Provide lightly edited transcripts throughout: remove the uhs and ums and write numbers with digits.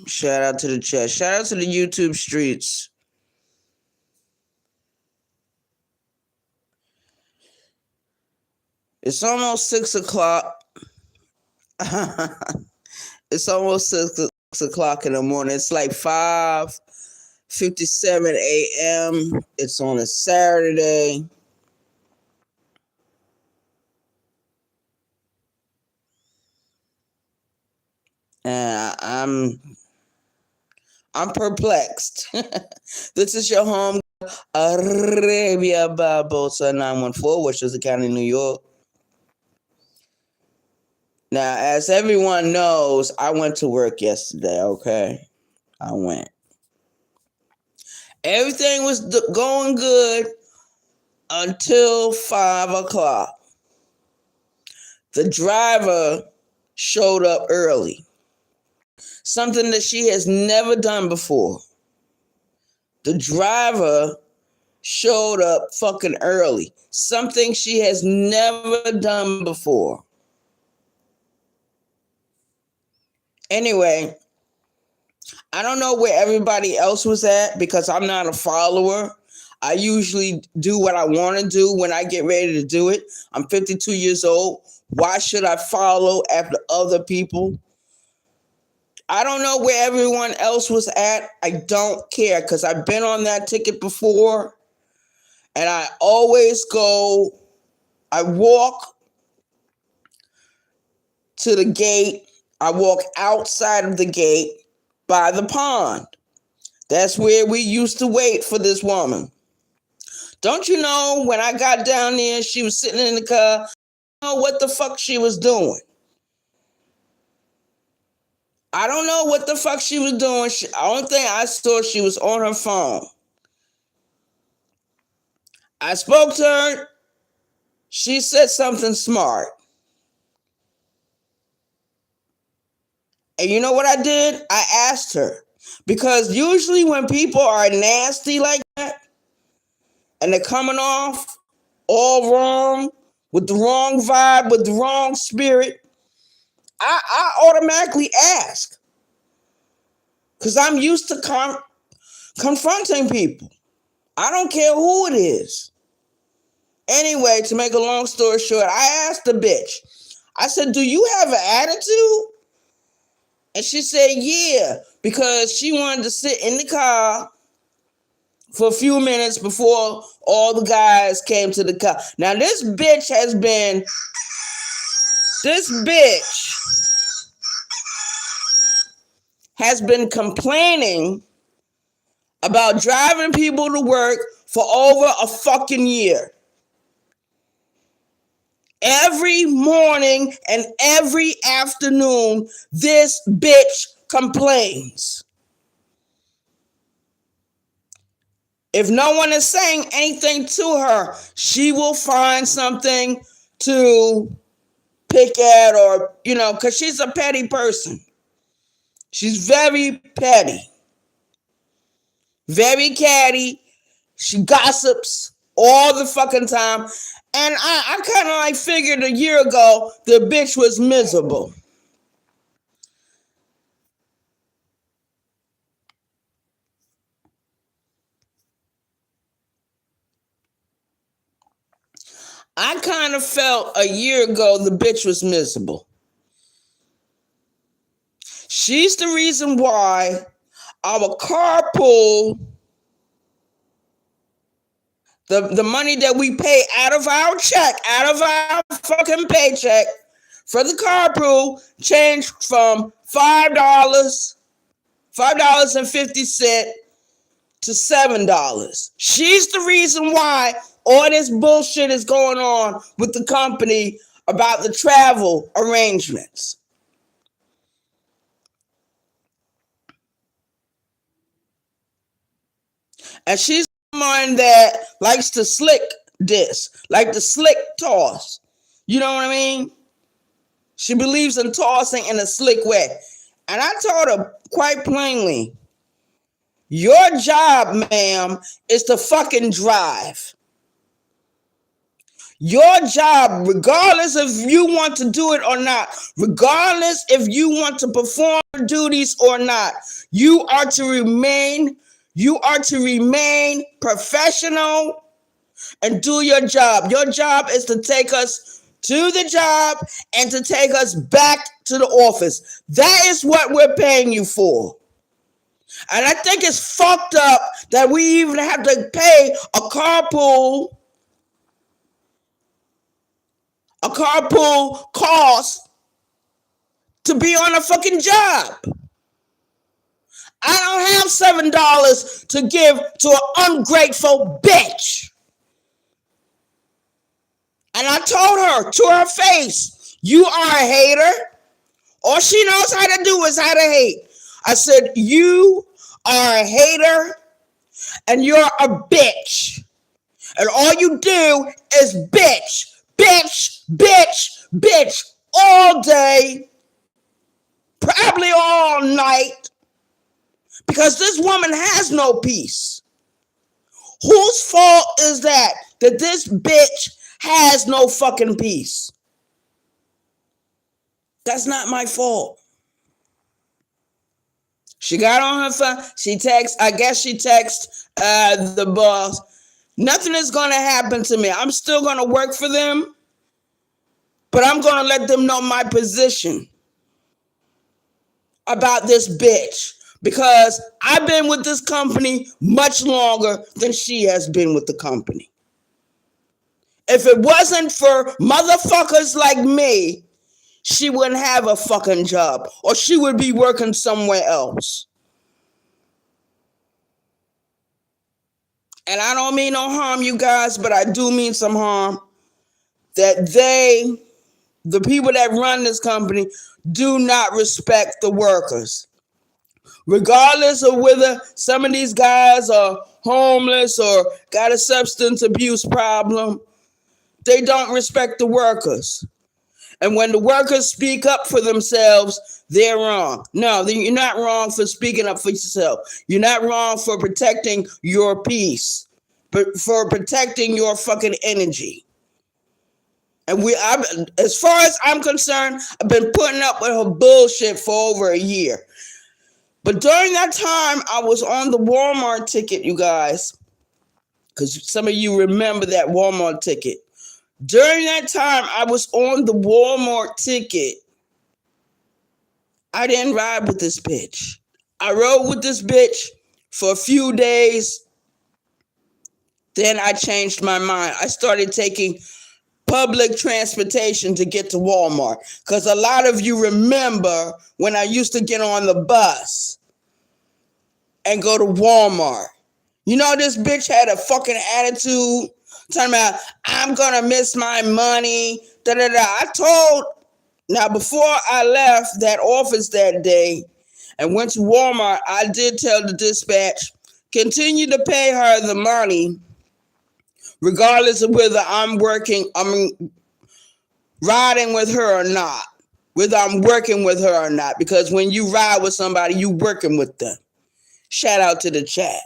Shout out to the chat. Shout out to the YouTube streets. It's almost 6 o'clock. It's almost 6 o'clock in the morning. It's like 5:57 a.m. It's on a Saturday. And I'm perplexed. This is your home, Arabia Barbosa 914, Westchester County, New York. Now, as everyone knows, I went to work yesterday, okay? I went. Everything was going good until 5 o'clock. The driver showed up early. Something that she has never done before. The driver showed up fucking early. Something she has never done before. Anyway, I don't know where everybody else was at because I'm not a follower. I usually do what I want to do when I get ready to do it. I'm 52 years old. Why should I follow after other people? I don't know where everyone else was at. I don't care because I've been on that ticket before. And I always I walk to the gate. I walk outside of the gate by the pond. That's where we used to wait for this woman. Don't you know when I got down there, she was sitting in the car. I don't know what the fuck she was doing. I don't know what the fuck she was doing. The only thing I saw, she was on her phone. I spoke to her. She said something smart. And you know what I did? I asked her. Because usually when people are nasty like that, and they're coming off all wrong, with the wrong vibe, with the wrong spirit, I automatically ask. Because I'm used to confronting people. I don't care who it is. Anyway, to make a long story short, I asked the bitch. I said, do you have an attitude? And she said, yeah, because she wanted to sit in the car for a few minutes before all the guys came to the car. Now, this bitch has been complaining about driving people to work for over a fucking year. Every morning and every afternoon, this bitch complains. If no one is saying anything to her, she will find something to pick at or, because she's a petty person. She's very petty. Very catty. She gossips all the fucking time. And I kind of figured a year ago the bitch was miserable. I kind of felt a year ago the bitch was miserable. She's the reason why our carpool, the money that we pay out of our check, out of our fucking paycheck for the carpool changed from $5.50 to $7. She's the reason why all this bullshit is going on with the company about the travel arrangements. And she's someone that likes to slick this, like the slick toss. You know what I mean? She believes in tossing in a slick way. And I told her quite plainly, your job, ma'am, is to fucking drive. Your job, regardless if you want to do it or not, regardless if you want to perform duties or not, you are to remain professional and do your job. Your job is to take us to the job and to take us back to the office. That is what we're paying you for. And I think it's fucked up that we even have to pay a carpool cost to be on a fucking job. I don't have $7 to give to an ungrateful bitch. And I told her to her face, you are a hater. All she knows how to do is how to hate. I said, you are a hater and you're a bitch. And all you do is bitch, bitch, bitch, bitch all day, probably all night, because this woman has no peace. Whose fault is that this bitch has no fucking peace? That's not my fault. She got on her phone. She texted the boss. Nothing is going to happen to me. I'm still going to work for them, but I'm going to let them know my position about this bitch, because I've been with this company much longer than she has been with the company. If it wasn't for motherfuckers like me, she wouldn't have a fucking job, or she would be working somewhere else. And I don't mean no harm, you guys, but I do mean some harm. That the people that run this company, do not respect the workers. Regardless of whether some of these guys are homeless or got a substance abuse problem, they don't respect the workers. And when the workers speak up for themselves, they're wrong. No, you're not wrong for speaking up for yourself. You're not wrong for protecting your peace, but for protecting your fucking energy. And as far as I'm concerned, I've been putting up with her bullshit for over a year. But during that time, I was on the Walmart ticket, you guys, because some of you remember that Walmart ticket. During that time, I was on the Walmart ticket. I didn't ride with this bitch. I rode with this bitch for a few days. Then I changed my mind. I started taking public transportation to get to Walmart. Because a lot of you remember when I used to get on the bus and go to Walmart. You know, this bitch had a fucking attitude talking about, I'm going to miss my money. Now, before I left that office that day and went to Walmart, I did tell the dispatch, continue to pay her the money, regardless of whether I'm riding with her or not, whether I'm working with her or not, because when you ride with somebody, you working with them. Shout out to the chat.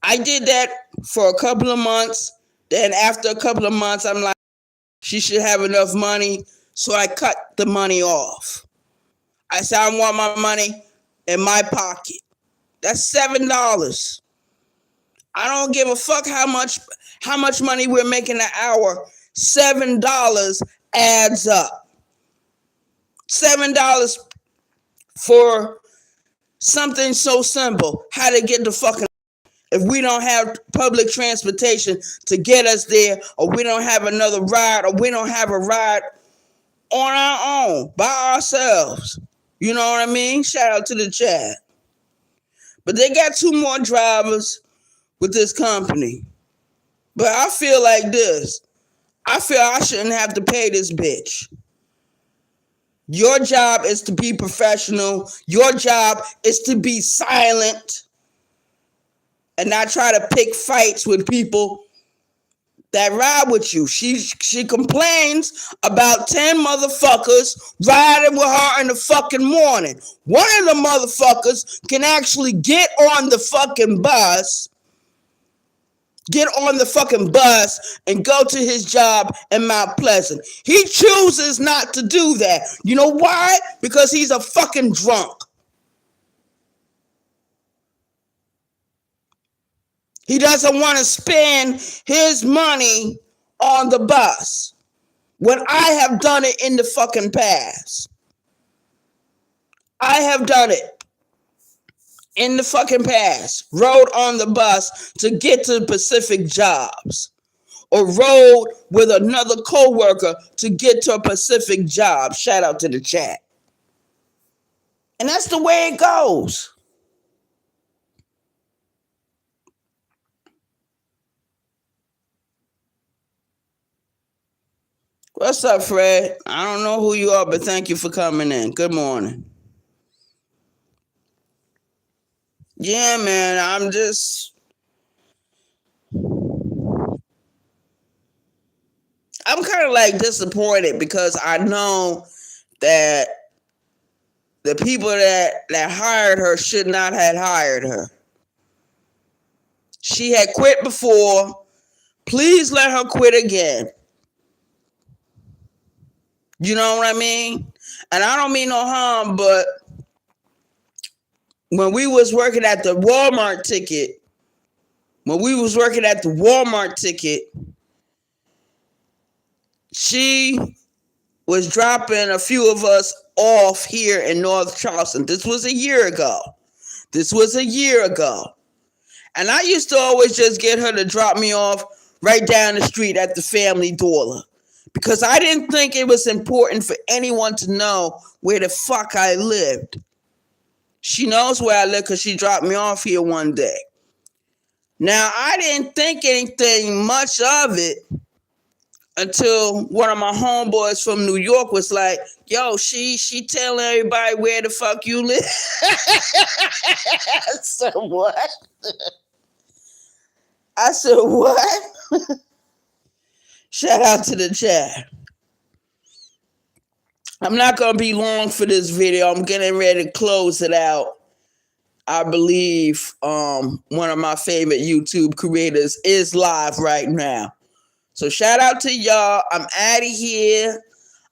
I did that for a couple of months. Then after a couple of months, I'm like, she should have enough money. So I cut the money off. I said, I want my money in my pocket. That's $7. I don't give a fuck how much money we're making an hour. $7 adds up. $7 for something so simple. How to get the fucking, if we don't have public transportation to get us there, or we don't have another ride, or we don't have a ride on our own, by ourselves. You know what I mean? Shout out to the chat. But they got 2 more drivers with this company. But I feel like this. I feel I shouldn't have to pay this bitch. Your job is to be professional. Your job is to be silent and not try to pick fights with people that ride with you. She complains about 10 motherfuckers riding with her in the fucking morning. One of the motherfuckers can actually get on the fucking bus get on the fucking bus and go to his job in Mount Pleasant. He chooses not to do that. You know why? Because he's a fucking drunk. He doesn't want to spend his money on the bus when I have done it in the fucking past. I have done it in the fucking past. Rode on the bus to get to Pacific Jobs, or rode with another coworker to get to a Pacific job. Shout out to the chat. And that's the way it goes. What's up, Fred? I don't know who you are, but thank you for coming in. Good morning. Yeah, man, I'm kind of like disappointed because I know that the people that hired her should not have hired her. She had quit before. Please let her quit again. You know what I mean? And I don't mean no harm, but when we was working at the Walmart ticket, she was dropping a few of us off here in North Charleston. This was a year ago. And I used to always just get her to drop me off right down the street at the Family Dollar, because I didn't think it was important for anyone to know where the fuck I lived. She knows where I live because she dropped me off here one day. Now, I didn't think anything much of it until one of my homeboys from New York was like, yo, she telling everybody where the fuck you live. So what? I said, what? Shout out to the chat. I'm not going to be long for this video. I'm getting ready to close it out. I believe one of my favorite YouTube creators is live right now. So shout out to y'all. I'm out of here.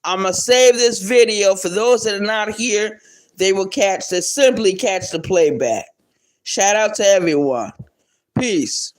I'm going to save this video. For those that are not here, they will simply catch the playback. Shout out to everyone. Peace.